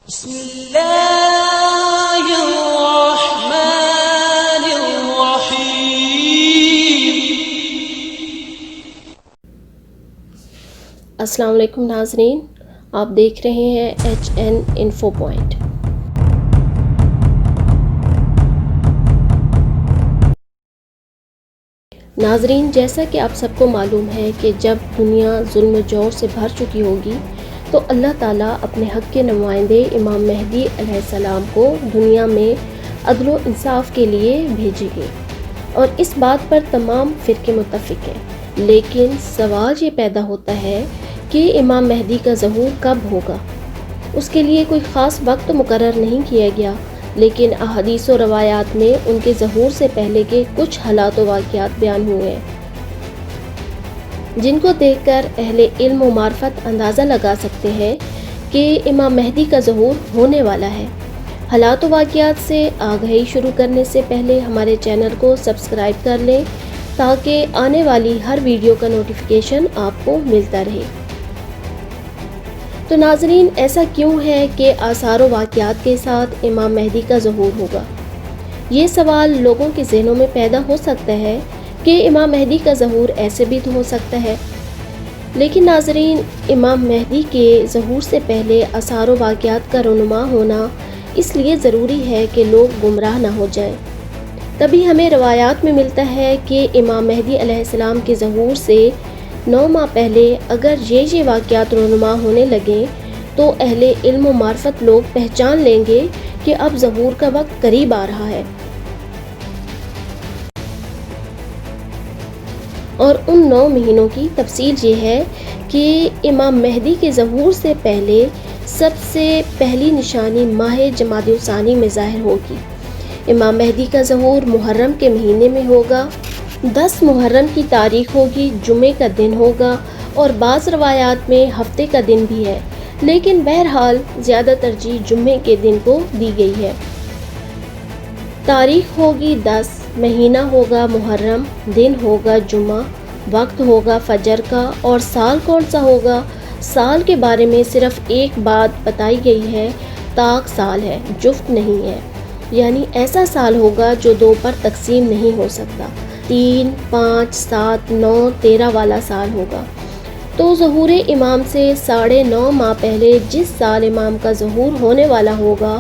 بسم اللہ الرحمن الرحیم۔ السلام علیکم ناظرین، آپ دیکھ رہے ہیں HN انفو پوائنٹ۔ ناظرین، جیسا کہ آپ سب کو معلوم ہے کہ جب دنیا ظلم و جور سے بھر چکی ہوگی تو اللہ تعالیٰ اپنے حق کے نمائندے امام مہدی علیہ السلام کو دنیا میں عدل و انصاف کے لیے بھیجے گے، اور اس بات پر تمام فرقے متفق ہیں۔ لیکن سوال یہ پیدا ہوتا ہے کہ امام مہدی کا ظہور کب ہوگا؟ اس کے لیے کوئی خاص وقت مقرر نہیں کیا گیا، لیکن احادیث و روایات میں ان کے ظہور سے پہلے کے کچھ حالات و واقعات بیان ہوئے ہیں، جن کو دیکھ کر اہل علم و معرفت اندازہ لگا سکتے ہیں کہ امام مہدی کا ظہور ہونے والا ہے۔ حالات و واقعات سے آگاہی شروع کرنے سے پہلے ہمارے چینل کو سبسکرائب کر لیں تاکہ آنے والی ہر ویڈیو کا نوٹیفیکیشن آپ کو ملتا رہے۔ تو ناظرین، ایسا کیوں ہے کہ آثار و واقعات کے ساتھ امام مہدی کا ظہور ہوگا؟ یہ سوال لوگوں کے ذہنوں میں پیدا ہو سکتا ہے کہ امام مہدی کا ظہور ایسے بھی تو ہو سکتا ہے، لیکن ناظرین، امام مہدی کے ظہور سے پہلے آثار و واقعات کا رونما ہونا اس لیے ضروری ہے کہ لوگ گمراہ نہ ہو جائیں۔ تبھی ہمیں روایات میں ملتا ہے کہ امام مہدی علیہ السلام کے ظہور سے 9 ماہ پہلے اگر یہ واقعات رونما ہونے لگیں تو اہل علم و معرفت لوگ پہچان لیں گے کہ اب ظہور کا وقت قریب آ رہا ہے، اور ان 9 مہینوں کی تفصیل یہ ہے کہ امام مہدی کے ظہور سے پہلے سب سے پہلی نشانی ماہ جمادی الثانی میں ظاہر ہوگی۔ امام مہدی کا ظہور محرم کے مہینے میں ہوگا، 10 محرم کی تاریخ ہوگی، جمعے کا دن ہوگا، اور بعض روایات میں ہفتے کا دن بھی ہے، لیکن بہرحال زیادہ ترجیح جمعے کے دن کو دی گئی ہے۔ تاریخ ہوگی 10، مہینہ ہوگا محرم، دن ہوگا جمعہ، وقت ہوگا فجر کا، اور سال کون سا ہوگا؟ سال کے بارے میں صرف ایک بات بتائی گئی ہے، طاق سال ہے، جفت نہیں ہے، یعنی ایسا سال ہوگا جو 2 پر تقسیم نہیں ہو سکتا، 3، 5، 7، 9، 13 والا سال ہوگا۔ تو ظہور امام سے 9.5 ماہ پہلے جس سال امام کا ظہور ہونے والا ہوگا،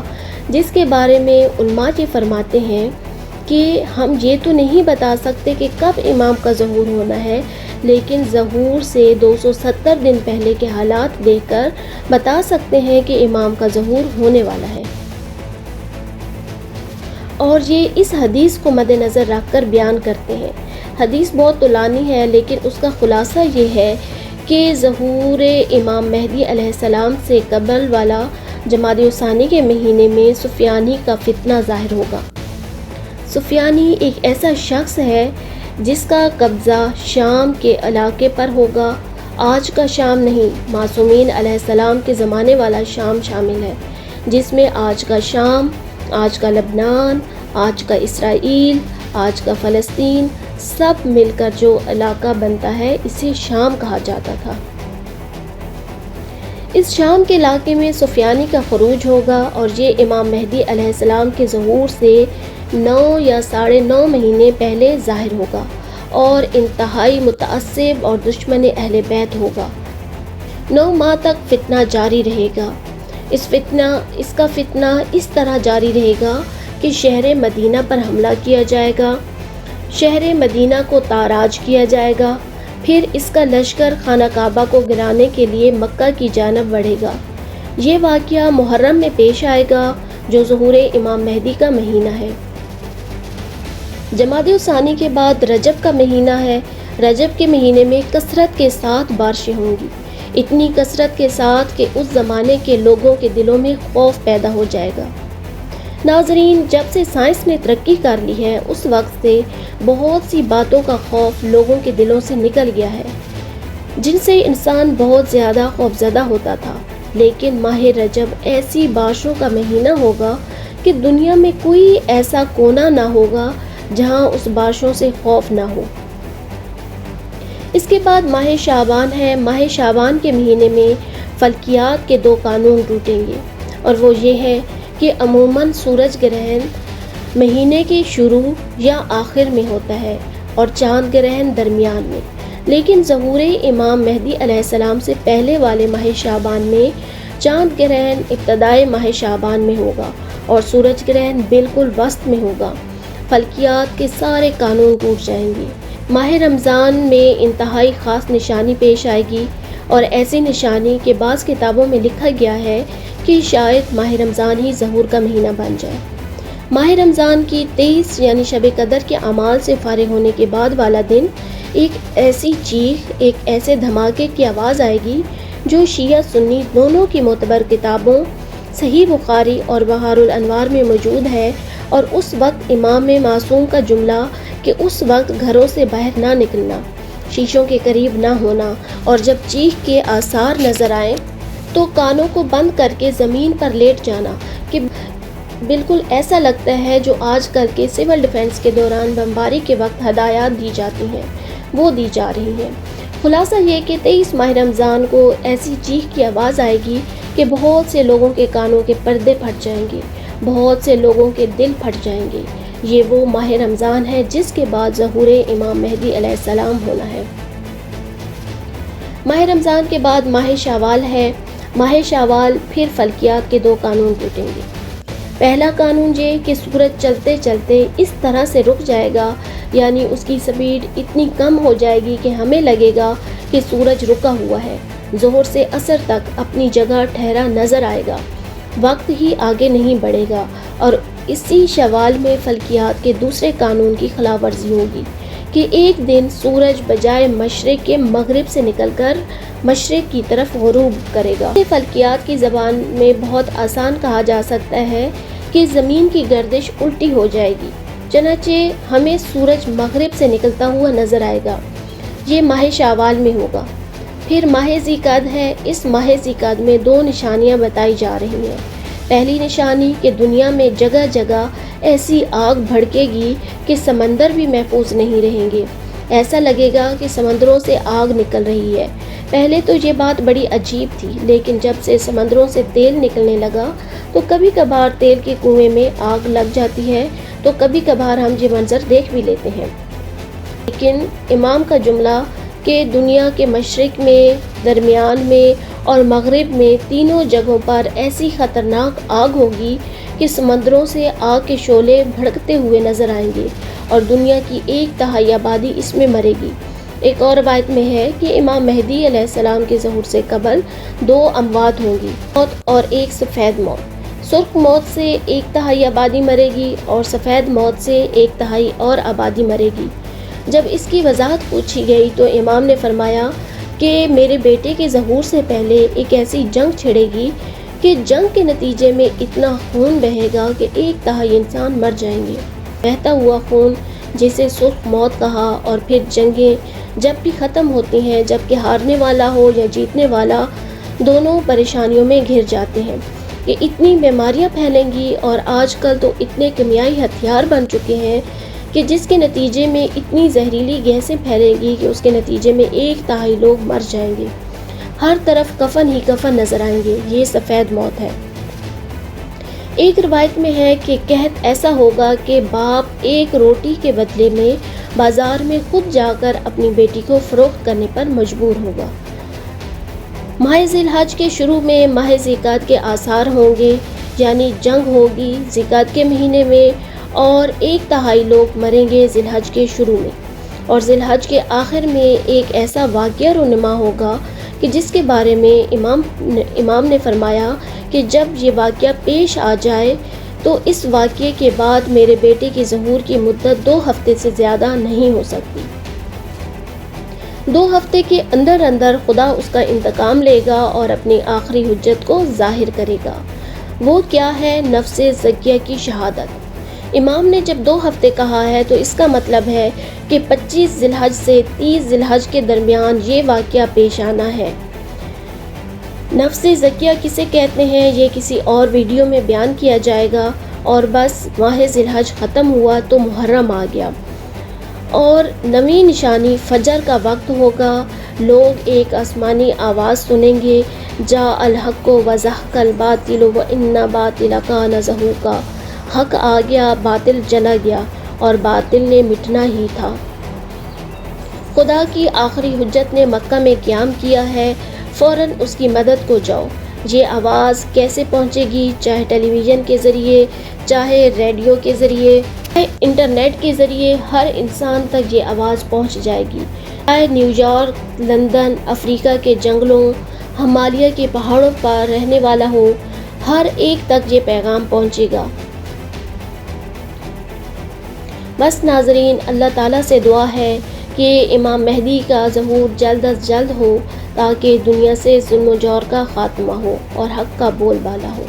جس کے بارے میں علماء یہ فرماتے ہیں کہ ہم یہ تو نہیں بتا سکتے کہ کب امام کا ظہور ہونا ہے، لیکن ظہور سے 270 دن پہلے کے حالات دیکھ کر بتا سکتے ہیں کہ امام کا ظہور ہونے والا ہے، اور یہ اس حدیث کو مد نظر رکھ کر بیان کرتے ہیں۔ حدیث بہت طولانی ہے، لیکن اس کا خلاصہ یہ ہے کہ ظہور امام مہدی علیہ السلام سے قبل والا جمادی الثانی کے مہینے میں سفیانی کا فتنہ ظاہر ہوگا۔ سفیانی ایک ایسا شخص ہے جس کا قبضہ شام کے علاقے پر ہوگا، آج کا شام نہیں، معصومین علیہ السلام کے زمانے والا شام شامل ہے، جس میں آج کا شام، آج کا لبنان، آج کا اسرائیل، آج کا فلسطین، سب مل کر جو علاقہ بنتا ہے اسے شام کہا جاتا تھا۔ اس شام کے علاقے میں سفیانی کا خروج ہوگا، اور یہ امام مہدی علیہ السلام کے ظہور سے 9 یا 9.5 مہینے پہلے ظاہر ہوگا، اور انتہائی متعصب اور دشمن اہل بیت ہوگا۔ 9 ماہ تک فتنہ جاری رہے گا۔ اس کا فتنہ اس طرح جاری رہے گا کہ شہر مدینہ پر حملہ کیا جائے گا، شہر مدینہ کو تاراج کیا جائے گا، پھر اس کا لشکر خانہ کعبہ کو گرانے کے لیے مکہ کی جانب بڑھے گا۔ یہ واقعہ محرم میں پیش آئے گا، جو ظہور امام مہدی کا مہینہ ہے۔ جمادی الثانی کے بعد رجب کا مہینہ ہے۔ رجب کے مہینے میں کثرت کے ساتھ بارشیں ہوں گی، اتنی کثرت کے ساتھ کہ اس زمانے کے لوگوں کے دلوں میں خوف پیدا ہو جائے گا۔ ناظرین، جب سے سائنس نے ترقی کر لی ہے، اس وقت سے بہت سی باتوں کا خوف لوگوں کے دلوں سے نکل گیا ہے، جن سے انسان بہت زیادہ خوفزدہ ہوتا تھا۔ لیکن ماہ رجب ایسی بارشوں کا مہینہ ہوگا کہ دنیا میں کوئی ایسا کونا نہ ہوگا جہاں اس بارشوں سے خوف نہ ہو۔ اس کے بعد ماہ شعبان ہے۔ ماہ شعبان کے مہینے میں فلکیات کے 2 قانون ٹوٹیں گے۔ اور وہ یہ ہے کہ عموماً سورج گرہن مہینے کے شروع یا آخر میں ہوتا ہے اور چاند گرہن درمیان میں، لیکن ظہور امام مہدی علیہ السلام سے پہلے والے ماہ شعبان میں چاند گرہن ابتدائے ماہ شعبان میں ہوگا اور سورج گرہن بالکل وسط میں ہوگا۔ فلکیات کے سارے قانون ٹوٹ جائیں گے۔ ماہ رمضان میں انتہائی خاص نشانی پیش آئے گی اور ایسی نشانی کہ بعض کتابوں میں لکھا گیا ہے کہ شاید ماہ رمضان ہی ظہور کا مہینہ بن جائے۔ ماہ رمضان کی 23 یعنی شب قدر کے اعمال سے فارغ ہونے کے بعد والا دن ایک ایسی چیخ، ایک ایسے دھماکے کی آواز آئے گی جو شیعہ سنی دونوں کی معتبر کتابوں صحیح بخاری اور بہار الانوار میں موجود ہے، اور اس وقت امام معصوم کا جملہ کہ اس وقت گھروں سے باہر نہ نکلنا، شیشوں کے قریب نہ ہونا، اور جب چیخ کے آثار نظر آئیں تو کانوں کو بند کر کے زمین پر لیٹ جانا، کہ بالکل ایسا لگتا ہے جو آج کل کے سول ڈیفنس کے دوران بمباری کے وقت ہدایات دی جاتی ہیں وہ دی جا رہی ہیں۔ خلاصہ یہ کہ 23 ماہ رمضان کو ایسی چیخ کی آواز آئے گی کہ بہت سے لوگوں کے کانوں کے پردے پھٹ جائیں گے، بہت سے لوگوں کے دل پھٹ جائیں گے۔ یہ وہ ماہ رمضان ہے جس کے بعد ظہور امام مہدی علیہ السلام ہونا ہے۔ ماہ رمضان کے بعد ماہ شوال ہے۔ ماہ شوال پھر فلکیات کے 2 قانون ٹوٹیں گے۔ پہلا قانون یہ کہ سورج چلتے چلتے اس طرح سے رک جائے گا، یعنی اس کی سپیڈ اتنی کم ہو جائے گی کہ ہمیں لگے گا کہ سورج رکا ہوا ہے، ظہر سے عصر تک اپنی جگہ ٹھہرا نظر آئے گا، وقت ہی آگے نہیں بڑھے گا۔ اور اسی شوال میں فلکیات کے دوسرے قانون کی خلاف ورزی ہوگی کہ ایک دن سورج بجائے مشرق کے مغرب سے نکل کر مشرق کی طرف غروب کرے گا۔ فلکیات کی زبان میں بہت آسان کہا جا سکتا ہے کہ زمین کی گردش الٹی ہو جائے گی، چنانچہ ہمیں سورج مغرب سے نکلتا ہوا نظر آئے گا۔ یہ ماہ شوال میں ہوگا۔ پھر ماہ ذیقعدہ ہے۔ اس ماہ ذیقعدہ میں 2 نشانیاں بتائی جا رہی ہیں۔ پہلی نشانی کہ دنیا میں جگہ جگہ ایسی آگ بھڑکے گی کہ سمندر بھی محفوظ نہیں رہیں گے، ایسا لگے گا کہ سمندروں سے آگ نکل رہی ہے۔ پہلے تو یہ بات بڑی عجیب تھی، لیکن جب سے سمندروں سے تیل نکلنے لگا تو کبھی کبھار تیل کے کنویں میں آگ لگ جاتی ہے، تو کبھی کبھار ہم یہ منظر دیکھ بھی لیتے ہیں۔ لیکن امام کا جملہ کہ دنیا کے مشرق میں، درمیان میں اور مغرب میں تینوں جگہوں پر ایسی خطرناک آگ ہوگی کہ سمندروں سے آگ کے شعلے بھڑکتے ہوئے نظر آئیں گے اور دنیا کی 1/3 آبادی اس میں مرے گی۔ ایک اور روایت میں ہے کہ امام مہدی علیہ السلام کے ظہور سے قبل 2 اموات ہوں گی، موت اور ایک سفید موت۔ سرخ موت سے 1/3 آبادی مرے گی اور سفید موت سے 1/3 اور آبادی مرے گی۔ جب اس کی وضاحت پوچھی گئی تو امام نے فرمایا کہ میرے بیٹے کے ظہور سے پہلے ایک ایسی جنگ چھڑے گی کہ جنگ کے نتیجے میں اتنا خون بہے گا کہ 1/3 انسان مر جائیں گے۔ بہتا ہوا خون جسے سرخ موت کہا، اور پھر جنگیں جب بھی ختم ہوتی ہیں، جب کہ ہارنے والا ہو یا جیتنے والا، دونوں پریشانیوں میں گھر جاتے ہیں کہ اتنی بیماریاں پھیلیں گی، اور آج کل تو اتنے کیمیائی ہتھیار بن چکے ہیں کہ جس کے نتیجے میں اتنی زہریلی گیسیں پھیلیں گی کہ اس کے نتیجے میں 1/3 لوگ مر جائیں گے۔ ہر طرف کفن ہی کفن نظر آئیں گے۔ یہ سفید موت ہے۔ ایک روایت میں ہے کہ قحط ایسا ہوگا کہ باپ ایک روٹی کے بدلے میں بازار میں خود جا کر اپنی بیٹی کو فروخت کرنے پر مجبور ہوگا۔ ماہ ذی الحج کے شروع میں ماہ ذیقعدہ کے آثار ہوں گے، یعنی جنگ ہوگی ذیقعدہ کے مہینے میں، اور 1/3 لوگ مریں گے ذی الحج کے شروع میں، اور ذی الحج کے آخر میں ایک ایسا واقعہ رونما ہوگا کہ جس کے بارے میں امام نے فرمایا کہ جب یہ واقعہ پیش آ جائے تو اس واقعے کے بعد میرے بیٹے کے ظہور کی مدت 2 ہفتے سے زیادہ نہیں ہو سکتی۔ 2 ہفتے کے اندر اندر خدا اس کا انتقام لے گا اور اپنی آخری حجت کو ظاہر کرے گا۔ وہ کیا ہے؟ نفس زکیہ کی شہادت۔ امام نے جب 2 ہفتے کہا ہے تو اس کا مطلب ہے کہ 25 ذی الحج سے 30 ذی الحج کے درمیان یہ واقعہ پیش آنا ہے۔ نفس زکیہ کسے کہتے ہیں یہ کسی اور ویڈیو میں بیان کیا جائے گا، اور بس ماہ ذی الحج ختم ہوا تو محرم آ گیا، اور نویں نشانی فجر کا وقت ہوگا، لوگ ایک آسمانی آواز سنیں گے، جا الحق و زحق الباطل و ان باطل کان زہوقا، حق آ گیا، باطل چلا گیا اور باطل نے مٹنا ہی تھا۔ خدا کی آخری حجت نے مکہ میں قیام کیا ہے، فوراً اس کی مدد کو جاؤ۔ یہ آواز کیسے پہنچے گی؟ چاہے ٹیلی ویژن کے ذریعے، چاہے ریڈیو کے ذریعے، چاہے انٹرنیٹ کے ذریعے، ہر انسان تک یہ آواز پہنچ جائے گی۔ چاہے نیو یارک، لندن، افریقہ کے جنگلوں، ہمالیہ کے پہاڑوں پر رہنے والا ہو، ہر ایک تک یہ پیغام پہنچے گا۔ بس ناظرین، اللہ تعالیٰ سے دعا ہے کہ امام مہدی کا ظہور جلد از جلد ہو، تاکہ دنیا سے ظلم و جور کا خاتمہ ہو اور حق کا بول بالا ہو۔